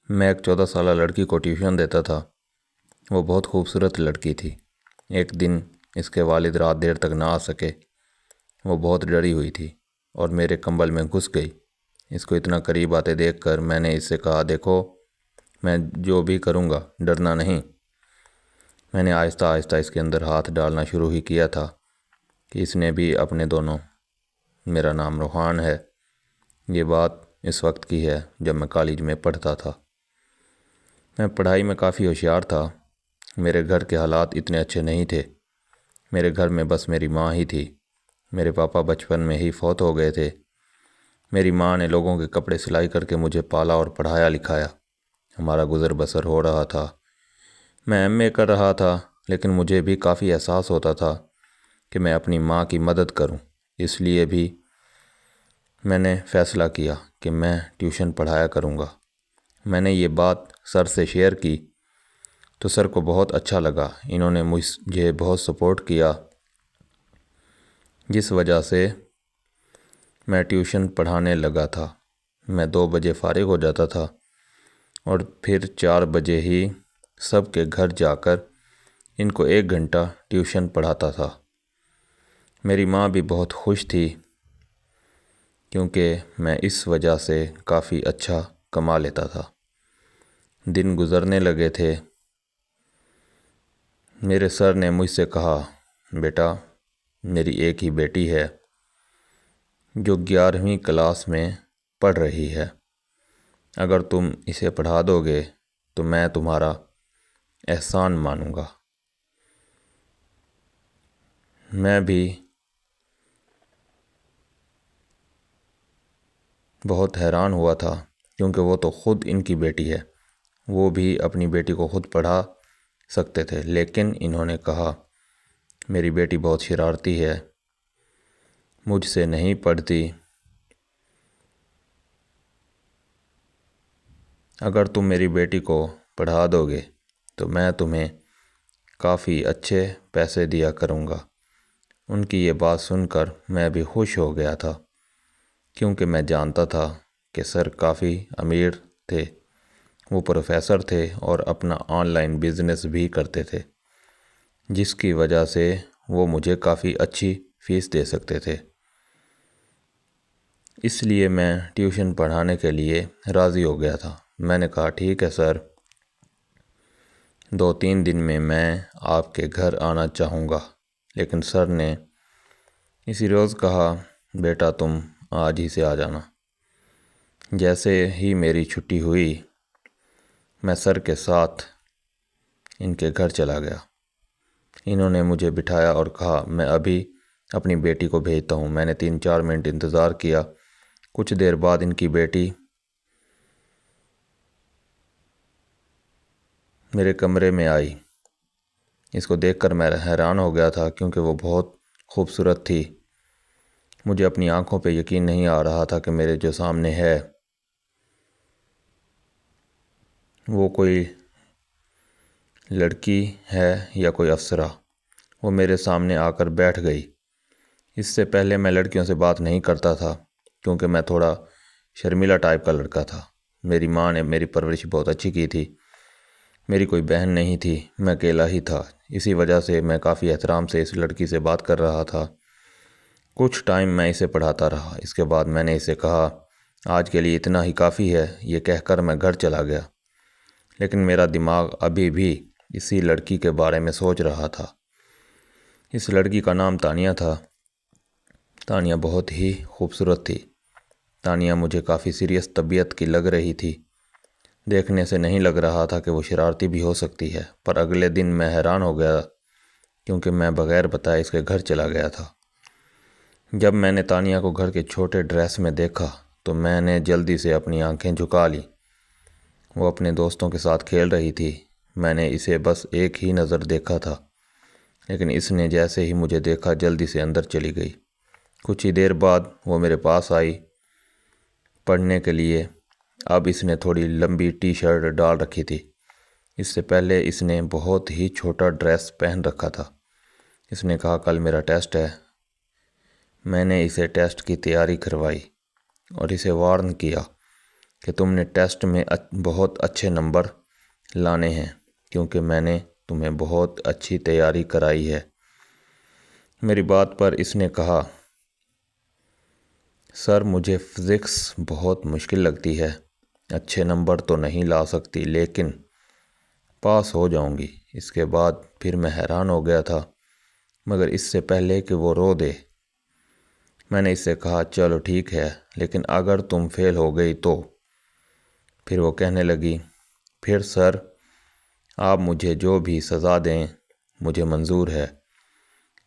मैं एक 14 साल लड़की को ट्यूशन देता था। वो बहुत खूबसूरत लड़की थी। एक दिन इसके वालिद रात देर तक ना आ सके। वो बहुत डरी हुई थी और मेरे कंबल में घुस गई। इसको इतना करीब आते देखकर मैंने इससे कहा, देखो, मैं जो भी करूँगा डरना नहीं। मैंने आहिस्ता आहिस्ता इसके अंदर हाथ डालना शुरू ही किया था कि इसने भी अपने दोनों। मेरा नाम रूहान है। ये बात इस वक्त की है जब मैं कॉलेज में पढ़ता था। मैं पढ़ाई में काफ़ी होशियार था। मेरे घर के हालात इतने अच्छे नहीं थे। मेरे घर में बस मेरी माँ ही थी। मेरे पापा बचपन में ही फौत हो गए थे। मेरी माँ ने लोगों के कपड़े सिलाई करके मुझे पाला और पढ़ाया लिखाया। हमारा गुज़र बसर हो रहा था। मैं एमए कर रहा था, लेकिन मुझे भी काफ़ी एहसास होता था कि मैं अपनी माँ की मदद करूं। इसलिए भी मैंने फ़ैसला किया कि मैं ट्यूशन पढ़ाया करूंगा। मैंने ये बात सर से शेयर की तो सर को बहुत अच्छा लगा। इन्होंने मुझे बहुत सपोर्ट किया, जिस वजह से मैं ट्यूशन पढ़ाने लगा था। मैं 2 बजे फ़ारिग हो जाता था और फिर 4 बजे ही सबके घर जाकर इनको 1 घंटा ट्यूशन पढ़ाता था। मेरी माँ भी बहुत खुश थी क्योंकि मैं इस वजह से काफ़ी अच्छा कमा लेता था। दिन गुज़रने लगे थे। मेरे सर ने मुझसे कहा, बेटा, मेरी एक ही बेटी है जो 11वीं क्लास में पढ़ रही है। अगर तुम इसे पढ़ा दोगे तो मैं तुम्हारा एहसान मानूंगा। मैं भी बहुत हैरान हुआ था क्योंकि वो तो ख़ुद इनकी बेटी है। वो भी अपनी बेटी को ख़ुद पढ़ा सकते थे, लेकिन इन्होंने कहा मेरी बेटी बहुत शरारती है, मुझसे नहीं पढ़ती। अगर तुम मेरी बेटी को पढ़ा दोगे तो मैं तुम्हें काफ़ी अच्छे पैसे दिया करूँगा। उनकी ये बात सुनकर मैं भी खुश हो गया था क्योंकि मैं जानता था कि सर काफ़ी अमीर थे। वो प्रोफेसर थे और अपना ऑनलाइन बिज़नेस भी करते थे, जिसकी वजह से वो मुझे काफ़ी अच्छी फ़ीस दे सकते थे। इसलिए मैं ट्यूशन पढ़ाने के लिए राज़ी हो गया था। मैंने कहा, ठीक है सर, 2-3 दिन में मैं आपके घर आना चाहूँगा। लेकिन सर ने इसी रोज़ कहा, बेटा, तुम आज ही से आ जाना। जैसे ही मेरी छुट्टी हुई, मैं सर के साथ इनके घर चला गया। इन्होंने मुझे बिठाया और कहा, मैं अभी अपनी बेटी को भेजता हूँ। मैंने 3-4 मिनट इंतज़ार किया। कुछ देर बाद इनकी बेटी मेरे कमरे में आई। इसको देखकर मैं हैरान हो गया था क्योंकि वो बहुत खूबसूरत थी। मुझे अपनी आंखों पे यकीन नहीं आ रहा था कि मेरे जो सामने है वो कोई लड़की है या कोई अप्सरा। वो मेरे सामने आकर बैठ गई। इससे पहले मैं लड़कियों से बात नहीं करता था क्योंकि मैं थोड़ा शर्मीला टाइप का लड़का था। मेरी माँ ने मेरी परवरिश बहुत अच्छी की थी। मेरी कोई बहन नहीं थी, मैं अकेला ही था। इसी वजह से मैं काफ़ी एहतराम से इस लड़की से बात कर रहा था। कुछ टाइम मैं इसे पढ़ाता रहा। इसके बाद मैंने इसे कहा, आज के लिए इतना ही काफ़ी है। ये कहकर मैं घर चला गया। लेकिन मेरा दिमाग अभी भी इसी लड़की के बारे में सोच रहा था। इस लड़की का नाम तानिया था। तानिया बहुत ही खूबसूरत थी। तानिया मुझे काफ़ी सीरियस तबीयत की लग रही थी। देखने से नहीं लग रहा था कि वो शरारती भी हो सकती है। पर अगले दिन मैं हैरान हो गया क्योंकि मैं बग़ैर बताए इसके घर चला गया था। जब मैंने तानिया को घर के छोटे ड्रेस में देखा तो मैंने जल्दी से अपनी आंखें झुका ली। वो अपने दोस्तों के साथ खेल रही थी। मैंने इसे बस एक ही नज़र देखा था, लेकिन इसने जैसे ही मुझे देखा जल्दी से अंदर चली गई। कुछ ही देर बाद वो मेरे पास आई पढ़ने के लिए। अब इसने थोड़ी लंबी टी शर्ट डाल रखी थी। इससे पहले इसने बहुत ही छोटा ड्रेस पहन रखा था। इसने कहा, कल मेरा टेस्ट है। मैंने इसे टेस्ट की तैयारी करवाई और इसे वार्न किया कि तुमने टेस्ट में बहुत अच्छे नंबर लाने हैं, क्योंकि मैंने तुम्हें बहुत अच्छी तैयारी कराई है। मेरी बात पर इसने कहा, सर मुझे फ़िज़िक्स बहुत मुश्किल लगती है, अच्छे नंबर तो नहीं ला सकती लेकिन पास हो जाऊंगी। इसके बाद फिर मैं हैरान हो गया था, मगर इससे पहले कि वो रो दे मैंने इससे कहा, चलो ठीक है, लेकिन अगर तुम फेल हो गई तो। फिर वो कहने लगी, फिर सर आप मुझे जो भी सज़ा दें मुझे मंजूर है।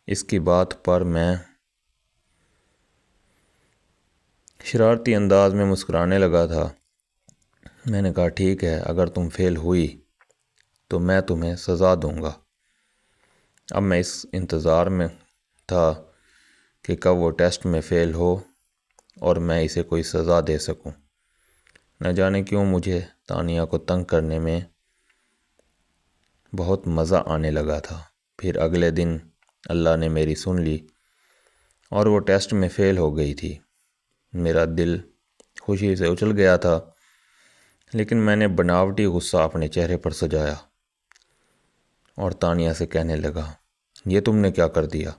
इसकी बात पर मैं शरारती अंदाज में मुस्कुराने लगा था। मैंने कहा, ठीक है, अगर तुम फेल हुई तो मैं तुम्हें सज़ा दूंगा। अब मैं इस इंतज़ार में था कि कब वो टेस्ट में फ़ेल हो और मैं इसे कोई सज़ा दे सकूं। न जाने क्यों मुझे तानिया को तंग करने में बहुत मज़ा आने लगा था। फिर अगले दिन अल्लाह ने मेरी सुन ली और वो टेस्ट में फ़ेल हो गई थी। मेरा दिल खुशी से उछल गया था, लेकिन मैंने बनावटी गुस्सा अपने चेहरे पर सजाया और तानिया से कहने लगा, ये तुमने क्या कर दिया?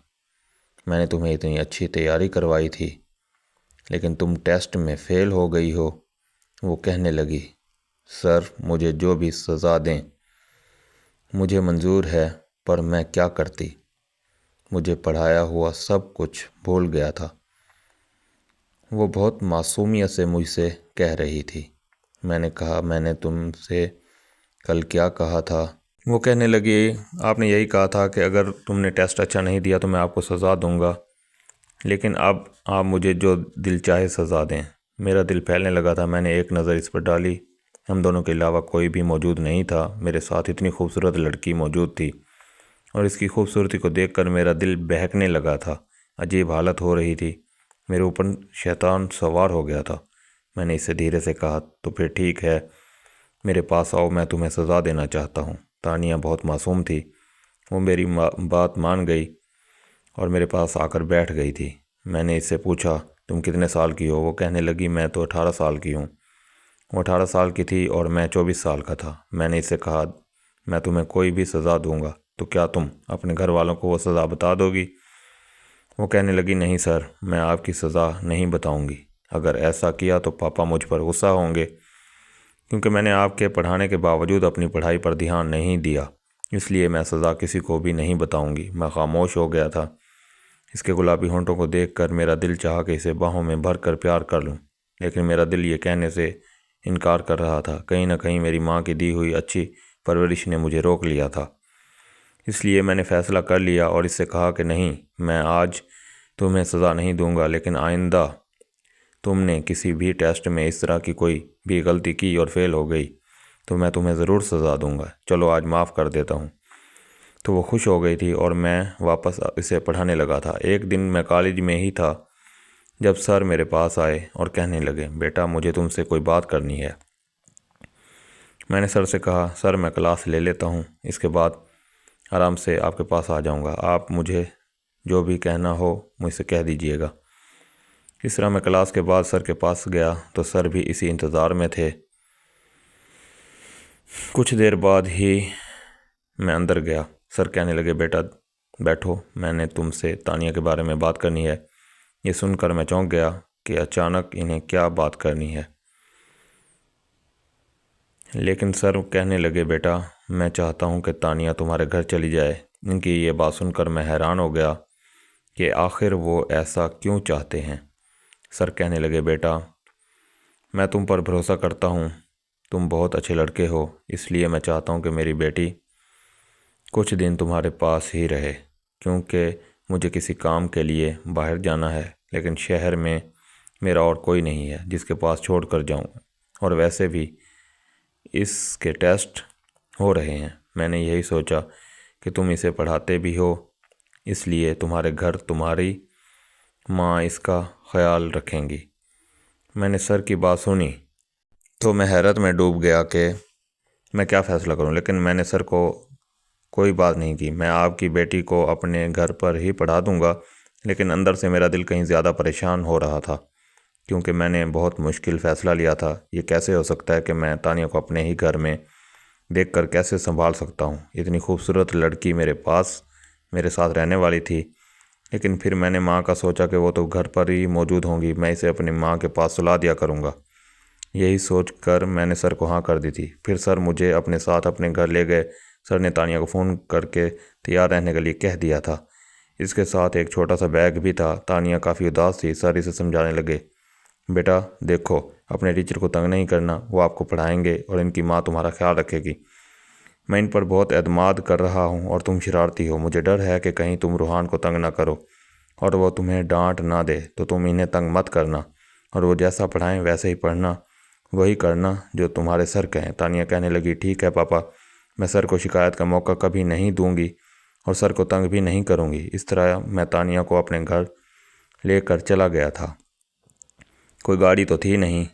मैंने तुम्हें इतनी अच्छी तैयारी करवाई थी, लेकिन तुम टेस्ट में फ़ेल हो गई हो। वो कहने लगी, सर मुझे जो भी सज़ा दें मुझे मंजूर है, पर मैं क्या करती? मुझे पढ़ाया हुआ सब कुछ भूल गया था। वो बहुत मासूमियत से मुझसे कह रही थी। मैंने कहा, मैंने तुमसे कल क्या कहा था? वो कहने लगी, आपने यही कहा था कि अगर तुमने टेस्ट अच्छा नहीं दिया तो मैं आपको सज़ा दूंगा, लेकिन अब आप मुझे जो दिल चाहे सज़ा दें। मेरा दिल फैलने लगा था। मैंने एक नज़र इस पर डाली। हम दोनों के अलावा कोई भी मौजूद नहीं था। मेरे साथ इतनी खूबसूरत लड़की मौजूद थी और इसकी खूबसूरती को देखकर मेरा दिल बहकने लगा था। अजीब हालत हो रही थी। मेरे ऊपर शैतान सवार हो गया था। मैंने इससे धीरे से कहा, तो फिर ठीक है, मेरे पास आओ, मैं तुम्हें सज़ा देना चाहता हूँ। तानिया बहुत मासूम थी। वो मेरी बात मान गई और मेरे पास आकर बैठ गई थी। मैंने इससे पूछा, तुम कितने साल की हो? वो कहने लगी, मैं तो 18 साल की हूँ। वो 18 साल की थी और मैं 24 साल का था। मैंने इससे कहा, मैं तुम्हें कोई भी सज़ा दूंगा तो क्या तुम अपने घर वालों को वो सज़ा बता दोगी? वो कहने लगी, नहीं सर, मैं आपकी सज़ा नहीं बताऊंगी। अगर ऐसा किया तो पापा मुझ पर गुस्सा होंगे, क्योंकि मैंने आपके पढ़ाने के बावजूद अपनी पढ़ाई पर ध्यान नहीं दिया। इसलिए मैं सज़ा किसी को भी नहीं बताऊंगी। मैं खामोश हो गया था। इसके गुलाबी होंठों को देखकर मेरा दिल चाहा कि इसे बाहों में भर कर प्यार कर लूं, लेकिन मेरा दिल ये कहने से इनकार कर रहा था। कहीं ना कहीं मेरी माँ की दी हुई अच्छी परवरिश ने मुझे रोक लिया था। इसलिए मैंने फ़ैसला कर लिया और इससे कहा कि नहीं, मैं आज तुम्हें सज़ा नहीं दूंगा, लेकिन आइंदा तुमने किसी भी टेस्ट में इस तरह की कोई भी गलती की और फेल हो गई तो मैं तुम्हें ज़रूर सज़ा दूंगा। चलो आज माफ़ कर देता हूँ। तो वो खुश हो गई थी और मैं वापस इसे पढ़ाने लगा था। एक दिन मैं कॉलेज में ही था जब सर मेरे पास आए और कहने लगे, बेटा मुझे तुमसे कोई बात करनी है। मैंने सर से कहा, सर मैं क्लास ले लेता हूँ, इसके बाद आराम से आपके पास आ जाऊँगा। आप मुझे जो भी कहना हो मुझसे कह दीजिएगा। इस तरह मैं क्लास के बाद सर के पास गया तो सर भी इसी इंतज़ार में थे। कुछ देर बाद ही मैं अंदर गया। सर कहने लगे, बेटा बैठो, मैंने तुमसे तानिया के बारे में बात करनी है। ये सुनकर मैं चौंक गया कि अचानक इन्हें क्या बात करनी है। लेकिन सर कहने लगे, बेटा मैं चाहता हूँ कि तानिया तुम्हारे घर चली जाए। इनकी ये बात सुनकर मैं हैरान हो गया कि आखिर वो ऐसा क्यों चाहते हैं। सर कहने लगे, बेटा मैं तुम पर भरोसा करता हूँ, तुम बहुत अच्छे लड़के हो, इसलिए मैं चाहता हूँ कि मेरी बेटी कुछ दिन तुम्हारे पास ही रहे, क्योंकि मुझे किसी काम के लिए बाहर जाना है, लेकिन शहर में मेरा और कोई नहीं है जिसके पास छोड़ कर जाऊँ। और वैसे भी इसके टेस्ट हो रहे हैं। मैंने यही सोचा कि तुम इसे पढ़ाते भी हो, इसलिए तुम्हारे घर तुम्हारी माँ इसका ख्याल रखेंगी। मैंने सर की बात सुनी तो मैं हैरत में डूब गया कि मैं क्या फ़ैसला करूं, लेकिन मैंने सर को कोई बात नहीं की। मैं आपकी बेटी को अपने घर पर ही पढ़ा दूंगा, लेकिन अंदर से मेरा दिल कहीं ज़्यादा परेशान हो रहा था। क्योंकि मैंने बहुत मुश्किल फ़ैसला लिया था। ये कैसे हो सकता है कि मैं तानिया को अपने ही घर में देखकर कैसे संभाल सकता हूँ। इतनी खूबसूरत लड़की मेरे पास मेरे साथ रहने वाली थी। लेकिन फिर मैंने माँ का सोचा कि वो तो घर पर ही मौजूद होंगी, मैं इसे अपनी माँ के पास सुला दिया करूँगा। यही सोच कर मैंने सर को हाँ कर दी थी। फिर सर मुझे अपने साथ अपने घर ले गए। सर ने तानिया को फ़ोन करके तैयार रहने के लिए कह दिया था। इसके साथ एक छोटा सा बैग भी था। तानिया काफ़ी उदास थी। सर इसे समझाने लगे, बेटा देखो, अपने टीचर को तंग नहीं करना, वो आपको पढ़ाएंगे और इनकी माँ तुम्हारा ख्याल रखेगी। मैं इन पर बहुत एतमाद कर रहा हूँ और तुम शरारती हो। मुझे डर है कि कहीं तुम रूहान को तंग ना करो और वो तुम्हें डांट ना दे, तो तुम इन्हें तंग मत करना और वो जैसा पढ़ाएं वैसे ही पढ़ना, वही करना जो तुम्हारे सर कहें। तानिया कहने लगी, ठीक है पापा, मैं सर को शिकायत का मौका कभी नहीं दूंगी और सर को तंग भी नहीं करूंगी। इस तरह मैं तानिया को अपने घर लेकर चला गया था। कोई गाड़ी तो थी नहीं,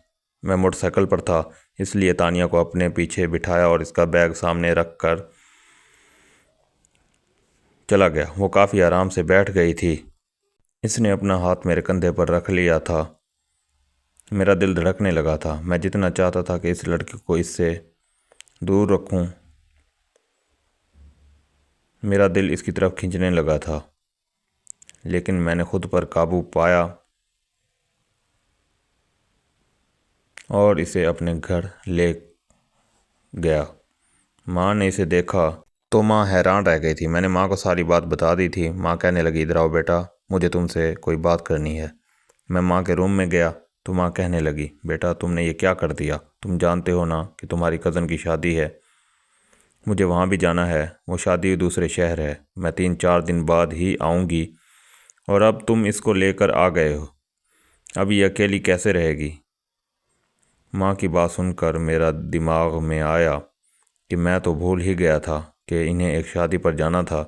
मैं मोटरसाइकिल पर था, इसलिए तानिया को अपने पीछे बिठाया और इसका बैग सामने रख कर चला गया। वो काफ़ी आराम से बैठ गई थी। इसने अपना हाथ मेरे कंधे पर रख लिया था। मेरा दिल धड़कने लगा था। मैं जितना चाहता था कि इस लड़की को इससे दूर रखूं, मेरा दिल इसकी तरफ खींचने लगा था, लेकिन मैंने खुद पर काबू पाया और इसे अपने घर ले गया। माँ ने इसे देखा तो माँ हैरान रह गई थी। मैंने माँ को सारी बात बता दी थी। माँ कहने लगी, इधर आओ बेटा, मुझे तुमसे कोई बात करनी है। मैं माँ के रूम में गया तो माँ कहने लगी, बेटा तुमने ये क्या कर दिया? तुम जानते हो ना कि तुम्हारी कज़न की शादी है, मुझे वहाँ भी जाना है। वो शादी दूसरे शहर है, मैं 3-4 दिन बाद ही आऊँगी और अब तुम इसको लेकर आ गए हो। अब ये अकेली कैसे रहेगी? माँ की बात सुनकर मेरा दिमाग में आया कि मैं तो भूल ही गया था कि इन्हें एक शादी पर जाना था।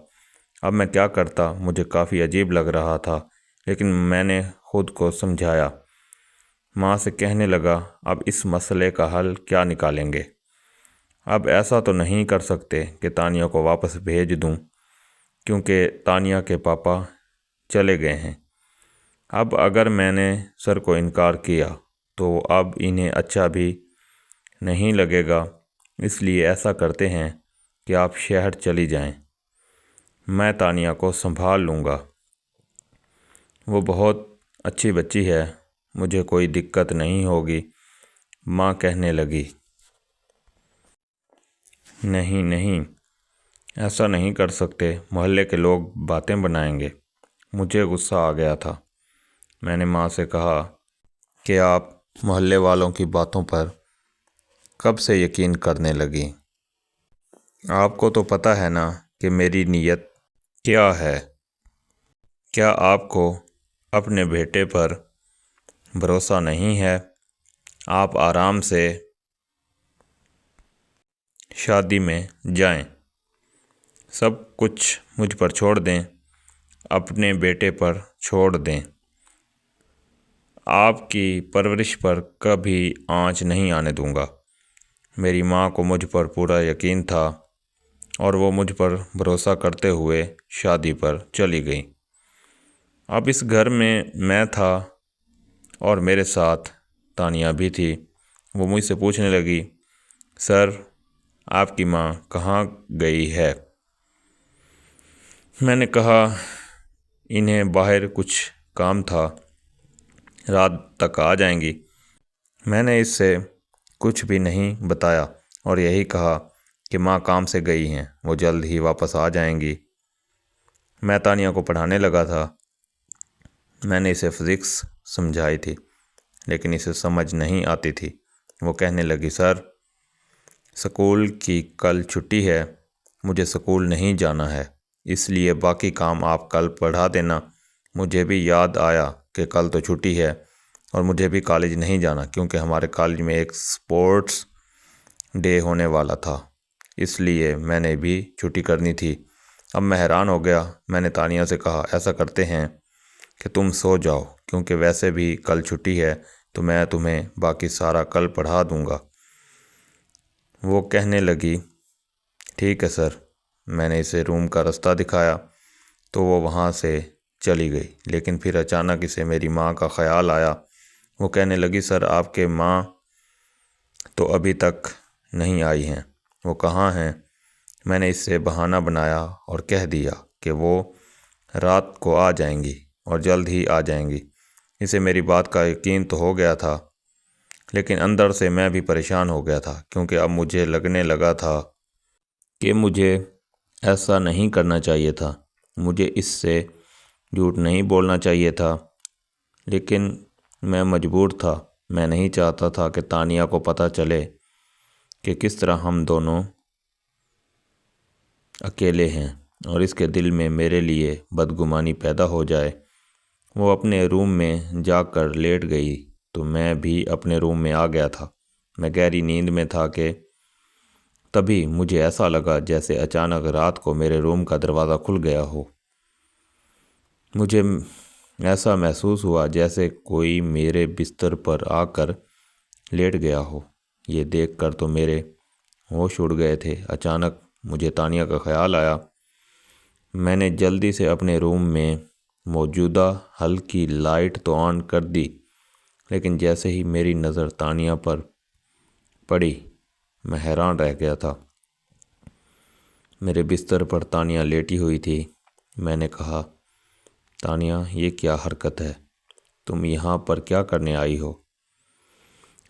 अब मैं क्या करता? मुझे काफ़ी अजीब लग रहा था, लेकिन मैंने खुद को समझाया। माँ से कहने लगा, अब इस मसले का हल क्या निकालेंगे? अब ऐसा तो नहीं कर सकते कि तानिया को वापस भेज दूं, क्योंकि तानिया के पापा चले गए हैं। अब अगर मैंने सर को इनकार किया तो अब इन्हें अच्छा भी नहीं लगेगा। इसलिए ऐसा करते हैं कि आप शहर चली जाएं, मैं तानिया को संभाल लूँगा। वो बहुत अच्छी बच्ची है, मुझे कोई दिक्कत नहीं होगी। माँ कहने लगी, नहीं नहीं, ऐसा नहीं कर सकते, मोहल्ले के लोग बातें बनाएंगे। मुझे गुस्सा आ गया था। मैंने माँ से कहा कि आप मोहल्ले वालों की बातों पर कब से यकीन करने लगी? आपको तो पता है ना कि मेरी नीयत क्या है। क्या आपको अपने बेटे पर भरोसा नहीं है? आप आराम से शादी में जाएं, सब कुछ मुझ पर छोड़ दें, अपने बेटे पर छोड़ दें। आपकी परवरिश पर कभी आंच नहीं आने दूंगा। मेरी माँ को मुझ पर पूरा यकीन था और वो मुझ पर भरोसा करते हुए शादी पर चली गई। अब इस घर में मैं था और मेरे साथ तानिया भी थी। वो मुझसे पूछने लगी, सर आपकी माँ कहाँ गई है? मैंने कहा, इन्हें बाहर कुछ काम था, रात तक आ जाएंगी। मैंने इससे कुछ भी नहीं बताया और यही कहा कि माँ काम से गई हैं, वो जल्द ही वापस आ जाएंगी। मैं तानिया को पढ़ाने लगा था। मैंने इसे फिज़िक्स समझाई थी, लेकिन इसे समझ नहीं आती थी। वो कहने लगी, सर स्कूल की कल छुट्टी है, मुझे स्कूल नहीं जाना है, इसलिए बाकी काम आप कल पढ़ा देना। मुझे भी याद आया कि कल तो छुट्टी है और मुझे भी कॉलेज नहीं जाना, क्योंकि हमारे कॉलेज में एक स्पोर्ट्स डे होने वाला था, इसलिए मैंने भी छुट्टी करनी थी। अब मैं हैरान हो गया। मैंने तानिया से कहा, ऐसा करते हैं कि तुम सो जाओ, क्योंकि वैसे भी कल छुट्टी है, तो मैं तुम्हें बाकी सारा कल पढ़ा दूँगा। वो कहने लगी, ठीक है सर। मैंने इसे रूम का रास्ता दिखाया तो वो वहाँ से चली गई। लेकिन फिर अचानक इसे मेरी माँ का ख़्याल आया वो कहने लगी, सर आपके माँ तो अभी तक नहीं आई हैं। वो कहाँ हैं? मैंने इससे बहाना बनाया और कह दिया कि वो रात को आ जाएंगी और जल्द ही आ जाएंगी। इसे मेरी बात का यकीन तो हो गया था, लेकिन अंदर से मैं भी परेशान हो गया था, क्योंकि अब मुझे लगने लगा था कि मुझे ऐसा नहीं करना चाहिए था। मुझे इससे झूठ नहीं बोलना चाहिए था, लेकिन मैं मजबूर था। मैं नहीं चाहता था कि तानिया को पता चले कि किस तरह हम दोनों अकेले हैं और इसके दिल में मेरे लिए बदगुमानी पैदा हो जाए। वो अपने रूम में जाकर लेट गई तो मैं भी अपने रूम में आ गया था। मैं गहरी नींद में था कि तभी मुझे ऐसा लगा जैसे अचानक रात को मेरे रूम का दरवाज़ा खुल गया हो। मुझे ऐसा महसूस हुआ जैसे कोई मेरे बिस्तर पर आकर लेट गया हो। ये देखकर तो मेरे होश उड़ गए थे। अचानक मुझे तानिया का ख्याल आया। मैंने जल्दी से अपने रूम में मौजूदा हल्की लाइट तो ऑन कर दी, लेकिन जैसे ही मेरी नज़र तानिया पर पड़ी, मैं हैरान रह गया था। मेरे बिस्तर पर तानिया लेटी हुई थी। मैंने कहा, तानिया ये क्या हरकत है? तुम यहाँ पर क्या करने आई हो?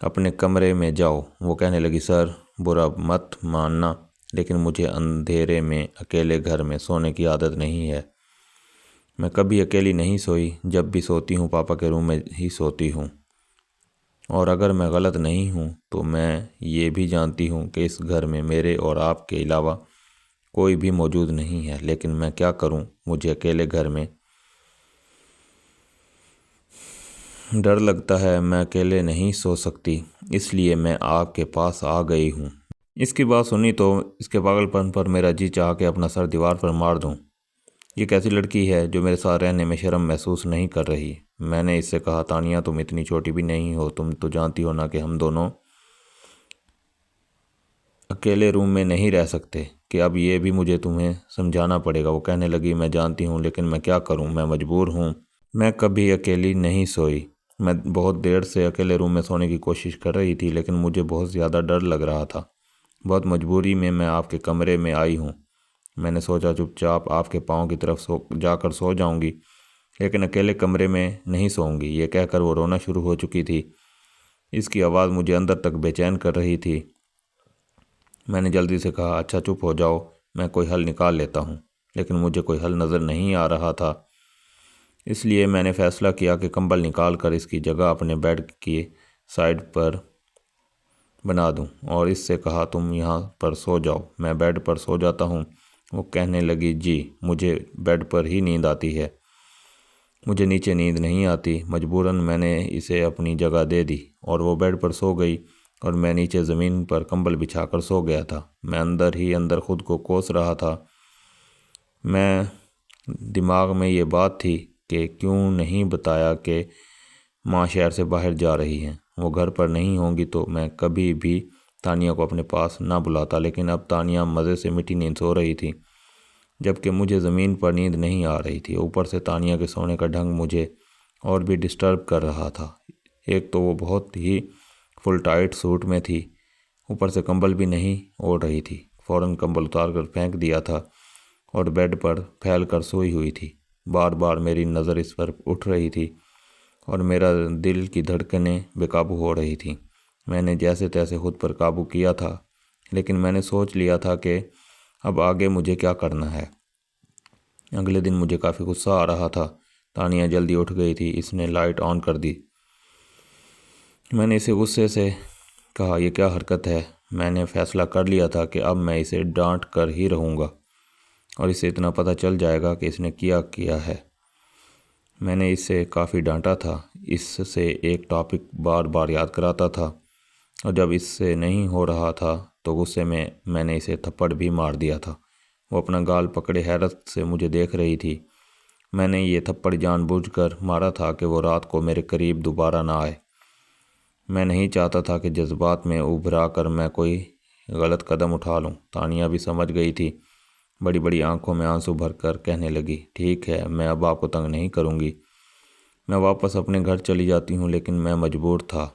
अपने कमरे में जाओ। वो कहने लगी, सर बुरा मत मानना, लेकिन मुझे अंधेरे में अकेले घर में सोने की आदत नहीं है। मैं कभी अकेली नहीं सोई। जब भी सोती हूँ पापा के रूम में ही सोती हूँ। और अगर मैं गलत नहीं हूँ तो मैं ये भी जानती हूँ कि इस घर में मेरे और आपके अलावा कोई भी मौजूद नहीं है, लेकिन मैं क्या करूँ? मुझे अकेले घर में डर लगता है। मैं अकेले नहीं सो सकती, इसलिए मैं आपके पास आ गई हूँ। इसकी बात सुनी तो इसके पागलपन पर मेरा जी चाह के अपना सर दीवार पर मार दूँ। ये कैसी लड़की है जो मेरे साथ रहने में शर्म महसूस नहीं कर रही? मैंने इससे कहा, तानिया तुम इतनी छोटी भी नहीं हो। तुम तो जानती हो ना कि हम दोनों अकेले रूम में नहीं रह सकते, कि अब ये भी मुझे तुम्हें समझाना पड़ेगा। वो कहने लगी, मैं जानती हूँ, लेकिन मैं क्या करूँ? मैं मजबूर हूँ। मैं कभी अकेली नहीं सोई। मैं बहुत देर से अकेले रूम में सोने की कोशिश कर रही थी, लेकिन मुझे बहुत ज़्यादा डर लग रहा था। बहुत मजबूरी में मैं आपके कमरे में आई हूँ। मैंने सोचा चुपचाप आपके पाँव की तरफ जाकर सो जाऊंगी, लेकिन अकेले कमरे में नहीं सोऊंगी। ये कहकर वो रोना शुरू हो चुकी थी। इसकी आवाज़ मुझे अंदर तक बेचैन कर रही थी। मैंने जल्दी से कहा, अच्छा चुप हो जाओ, मैं कोई हल निकाल लेता हूँ। लेकिन मुझे कोई हल नज़र नहीं आ रहा था। इसलिए मैंने फ़ैसला किया कि कंबल निकाल कर इसकी जगह अपने बेड की साइड पर बना दूं और इससे कहा, तुम यहाँ पर सो जाओ, मैं बेड पर सो जाता हूँ। वो कहने लगी, जी मुझे बेड पर ही नींद आती है, मुझे नीचे नींद नहीं आती। मजबूरन मैंने इसे अपनी जगह दे दी और वो बेड पर सो गई और मैं नीचे ज़मीन पर कंबल बिछाकर सो गया था। मैं अंदर ही अंदर खुद को कोस रहा था। मैं दिमाग में ये बात थी कि क्यों नहीं बताया कि माँ शहर से बाहर जा रही हैं। वो घर पर नहीं होंगी तो मैं कभी भी तानिया को अपने पास ना बुलाता। लेकिन अब तानिया मज़े से मीठी नींद सो रही थी, जबकि मुझे ज़मीन पर नींद नहीं आ रही थी। ऊपर से तानिया के सोने का ढंग मुझे और भी डिस्टर्ब कर रहा था। एक तो वो बहुत ही फुल टाइट सूट में थी, ऊपर से कंबल भी नहीं ओढ़ रही थी। फ़ौरन कंबल उतार कर फेंक दिया था और बेड पर फैल कर सोई हुई थी। बार बार मेरी नज़र इस पर उठ रही थी और मेरा दिल की धड़कनें बेकाबू हो रही थी। मैंने जैसे तैसे खुद पर काबू किया था, लेकिन मैंने सोच लिया था कि अब आगे मुझे क्या करना है। अगले दिन मुझे काफ़ी गुस्सा आ रहा था। तानिया जल्दी उठ गई थी। इसने लाइट ऑन कर दी। मैंने इसे गुस्से से कहा, यह क्या हरकत है? मैंने फ़ैसला कर लिया था कि अब मैं इसे डांट कर ही रहूँगा और इसे इतना पता चल जाएगा कि इसने किया किया है। मैंने इसे काफ़ी डांटा था, इससे एक टॉपिक बार बार याद कराता था और जब इससे नहीं हो रहा था तो गुस्से में मैंने इसे थप्पड़ भी मार दिया था। वो अपना गाल पकड़े हैरत से मुझे देख रही थी। मैंने ये थप्पड़ जानबूझकर मारा था कि वो रात को मेरे करीब दोबारा ना आए। मैं नहीं चाहता था कि जज्बात में उभरा कर मैं कोई गलत कदम उठा लूं। तानिया भी समझ गई थी। बड़ी बड़ी आंखों में आंसू भरकर कहने लगी, ठीक है, मैं अब आपको तंग नहीं करूंगी। मैं वापस अपने घर चली जाती हूँ, लेकिन मैं मजबूर था।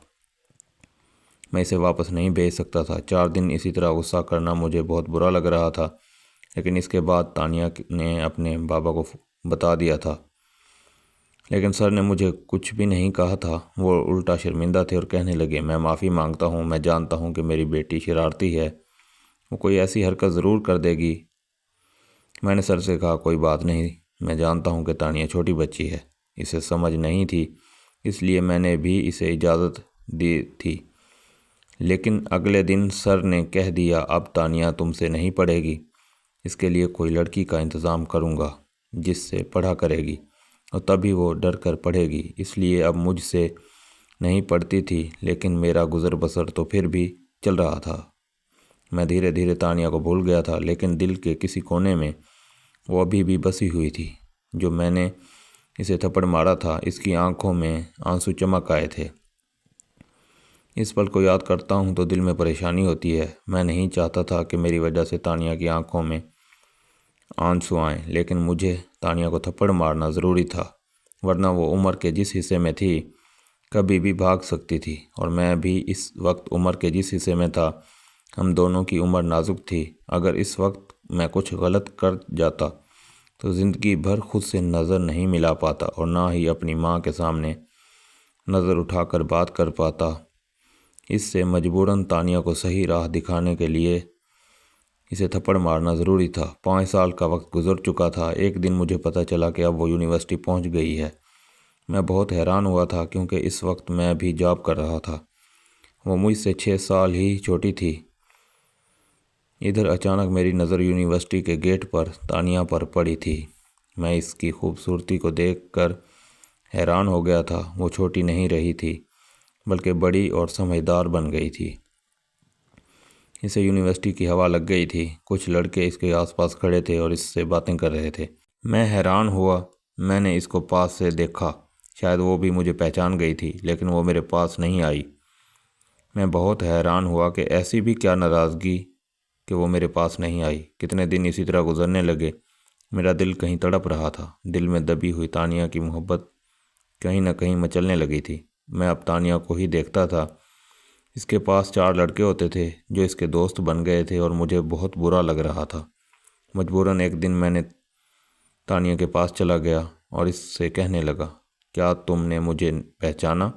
मैं इसे वापस नहीं भेज सकता था। 4 दिन इसी तरह गुस्सा करना मुझे बहुत बुरा लग रहा था, लेकिन इसके बाद तानिया ने अपने बाबा को बता दिया था। लेकिन सर ने मुझे कुछ भी नहीं कहा था। वो उल्टा शर्मिंदा थे और कहने लगे, मैं माफ़ी मांगता हूँ, मैं जानता हूँ कि मेरी बेटी शरारती है, वो कोई ऐसी हरकत ज़रूर कर देगी। मैंने सर से कहा, कोई बात नहीं, मैं जानता हूँ कि तानिया छोटी बच्ची है, इसे समझ नहीं थी, इसलिए मैंने भी इसे इजाज़त दी थी। लेकिन अगले दिन सर ने कह दिया, अब तानिया तुमसे नहीं पढ़ेगी, इसके लिए कोई लड़की का इंतज़ाम करूँगा जिससे पढ़ा करेगी और तभी वो डर कर पढ़ेगी। इसलिए अब मुझसे नहीं पढ़ती थी, लेकिन मेरा गुज़र बसर तो फिर भी चल रहा था। मैं धीरे धीरे तानिया को भूल गया था, लेकिन दिल के किसी कोने में वो अभी भी बसी हुई थी। जो मैंने इसे थप्पड़ मारा था, इसकी आंखों में आंसू चमक आए थे। इस पल को याद करता हूँ तो दिल में परेशानी होती है। मैं नहीं चाहता था कि मेरी वजह से तानिया की आंखों में आंसू आएं, लेकिन मुझे तानिया को थप्पड़ मारना ज़रूरी था, वरना वो उम्र के जिस हिस्से में थी कभी भी भाग सकती थी, और मैं भी इस वक्त उम्र के जिस हिस्से में था। हम दोनों की उम्र नाजुक थी। अगर इस वक्त मैं कुछ गलत कर जाता तो ज़िंदगी भर खुद से नज़र नहीं मिला पाता और ना ही अपनी माँ के सामने नज़र उठाकर बात कर पाता। इससे मजबूरन तानिया को सही राह दिखाने के लिए इसे थप्पड़ मारना ज़रूरी था। 5 साल का वक्त गुजर चुका था। एक दिन मुझे पता चला कि अब वो यूनिवर्सिटी पहुंच गई है। मैं बहुत हैरान हुआ था, क्योंकि इस वक्त मैं भी जॉब कर रहा था। वो मुझसे 6 साल ही छोटी थी। इधर अचानक मेरी नज़र यूनिवर्सिटी के गेट पर तानिया पर पड़ी थी। मैं इसकी खूबसूरती को देखकर हैरान हो गया था। वो छोटी नहीं रही थी, बल्कि बड़ी और समझदार बन गई थी। इसे यूनिवर्सिटी की हवा लग गई थी। कुछ लड़के इसके आसपास खड़े थे और इससे बातें कर रहे थे। मैं हैरान हुआ। मैंने इसको पास से देखा। शायद वो भी मुझे पहचान गई थी, लेकिन वो मेरे पास नहीं आई। मैं बहुत हैरान हुआ कि ऐसी भी क्या नाराज़गी कि वो मेरे पास नहीं आई। कितने दिन इसी तरह गुजरने लगे। मेरा दिल कहीं तड़प रहा था। दिल में दबी हुई तानिया की मोहब्बत कहीं न कहीं मचलने लगी थी। मैं अब तानिया को ही देखता था। इसके पास 4 लड़के होते थे जो इसके दोस्त बन गए थे, और मुझे बहुत बुरा लग रहा था। मजबूरन एक दिन मैंने तानिया के पास चला गया और इससे कहने लगा, क्या तुमने मुझे पहचाना?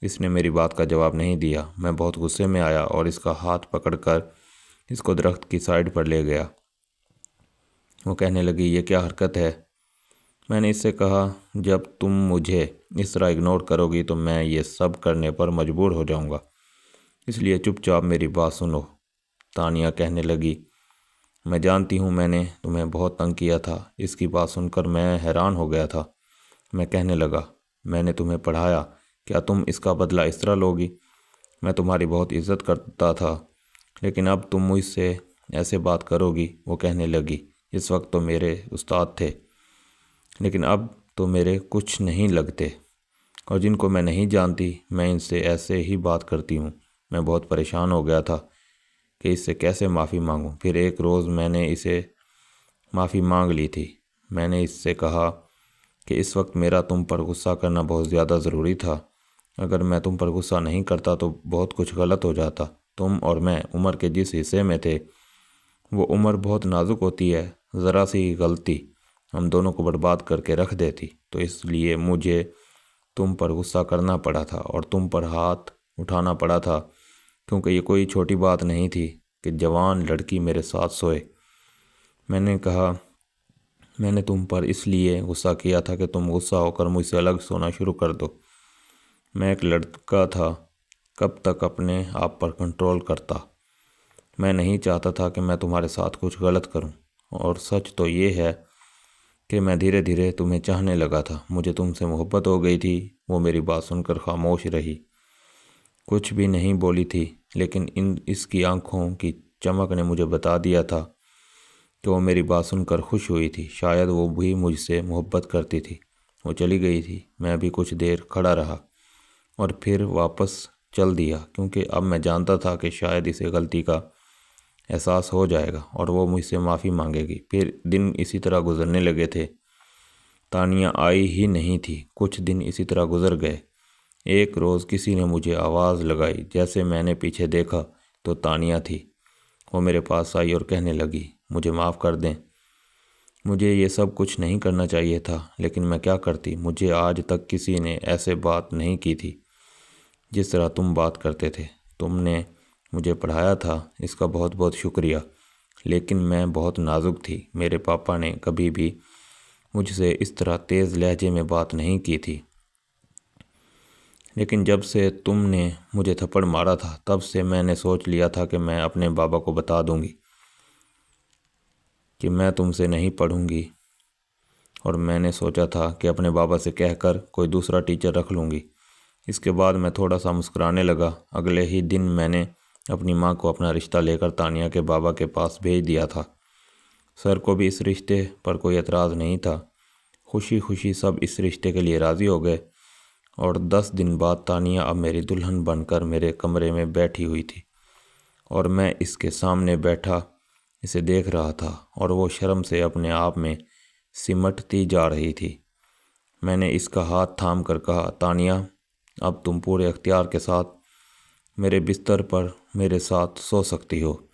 इसने मेरी बात का जवाब नहीं दिया। मैं बहुत गुस्से में आया और इसका हाथ पकड़कर इसको दरख्त की साइड पर ले गया। वो कहने लगी, ये क्या हरकत है? मैंने इससे कहा, जब तुम मुझे इस तरह इग्नोर करोगी तो मैं ये सब करने पर मजबूर हो जाऊंगा, इसलिए चुपचाप मेरी बात सुनो। तानिया कहने लगी, मैं जानती हूँ मैंने तुम्हें बहुत तंग किया था। इसकी बात सुनकर मैं हैरान हो गया था। मैं कहने लगा, मैंने तुम्हें पढ़ाया, क्या तुम इसका बदला इस तरह लोगी? मैं तुम्हारी बहुत इज्जत करता था, लेकिन अब तुम मुझसे ऐसे बात करोगी? वो कहने लगी, इस वक्त तो मेरे उस्ताद थे, लेकिन अब तो मेरे कुछ नहीं लगते, और जिनको मैं नहीं जानती मैं इनसे ऐसे ही बात करती हूँ। मैं बहुत परेशान हो गया था कि इससे कैसे माफ़ी मांगूं। फिर एक रोज़ मैंने इसे माफ़ी मांग ली थी। मैंने इससे कहा कि इस वक्त मेरा तुम पर गुस्सा करना बहुत ज़्यादा ज़रूरी था। अगर मैं तुम पर गुस्सा नहीं करता तो बहुत कुछ गलत हो जाता। तुम और मैं उम्र के जिस हिस्से में थे, वो उम्र बहुत नाजुक होती है। ज़रा सी गलती हम दोनों को बर्बाद करके रख देती। तो इसलिए मुझे तुम पर गुस्सा करना पड़ा था और तुम पर हाथ उठाना पड़ा था, क्योंकि ये कोई छोटी बात नहीं थी कि जवान लड़की मेरे साथ सोए। मैंने कहा, मैंने तुम पर इसलिए गुस्सा किया था कि तुम गुस्सा होकर मुझसे अलग सोना शुरू कर दो। मैं एक लड़का था, कब तक अपने आप पर कंट्रोल करता। मैं नहीं चाहता था कि मैं तुम्हारे साथ कुछ गलत करूं, और सच तो ये है कि मैं धीरे धीरे तुम्हें चाहने लगा था। मुझे तुमसे मोहब्बत हो गई थी। वो मेरी बात सुनकर खामोश रही, कुछ भी नहीं बोली थी, लेकिन इसकी आंखों की चमक ने मुझे बता दिया था कि वो मेरी बात सुनकर खुश हुई थी। शायद वो भी मुझसे मोहब्बत करती थी। वो चली गई थी। मैं भी कुछ देर खड़ा रहा और फिर वापस चल दिया, क्योंकि अब मैं जानता था कि शायद इसे गलती का एहसास हो जाएगा और वो मुझसे माफ़ी मांगेगी। फिर दिन इसी तरह गुजरने लगे थे। तानिया आई ही नहीं थी। कुछ दिन इसी तरह गुजर गए। एक रोज़ किसी ने मुझे आवाज़ लगाई। जैसे मैंने पीछे देखा तो तानिया थी। वो मेरे पास आई और कहने लगी, मुझे माफ़ कर दें, मुझे ये सब कुछ नहीं करना चाहिए था, लेकिन मैं क्या करती। मुझे आज तक किसी ने ऐसे बात नहीं की थी जिस तरह तुम बात करते थे। तुमने मुझे पढ़ाया था, इसका बहुत बहुत शुक्रिया। लेकिन मैं बहुत नाजुक थी। मेरे पापा ने कभी भी मुझसे इस तरह तेज़ लहजे में बात नहीं की थी। लेकिन जब से तुमने मुझे थप्पड़ मारा था, तब से मैंने सोच लिया था कि मैं अपने बाबा को बता दूंगी कि मैं तुमसे नहीं पढ़ूंगी। और मैंने सोचा था कि अपने बाबा से कहकर कोई दूसरा टीचर रख लूँगी। इसके बाद मैं थोड़ा सा मुस्कुराने लगा। अगले ही दिन मैंने अपनी माँ को अपना रिश्ता लेकर तानिया के बाबा के पास भेज दिया था। सर को भी इस रिश्ते पर कोई एतराज़ नहीं था। खुशी खुशी सब इस रिश्ते के लिए राज़ी हो गए और 10 दिन बाद तानिया अब मेरी दुल्हन बनकर मेरे कमरे में बैठी हुई थी और मैं इसके सामने बैठा इसे देख रहा था और वो शर्म से अपने आप में सिमटती जा रही थी। मैंने इसका हाथ थाम कर कहा, तानिया, अब तुम पूरे अख्तियार के साथ मेरे बिस्तर पर मेरे साथ सो सकती हो।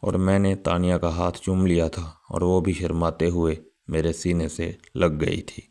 और मैंने तानिया का हाथ चूम लिया था और वो भी शर्माते हुए मेरे सीने से लग गई थी।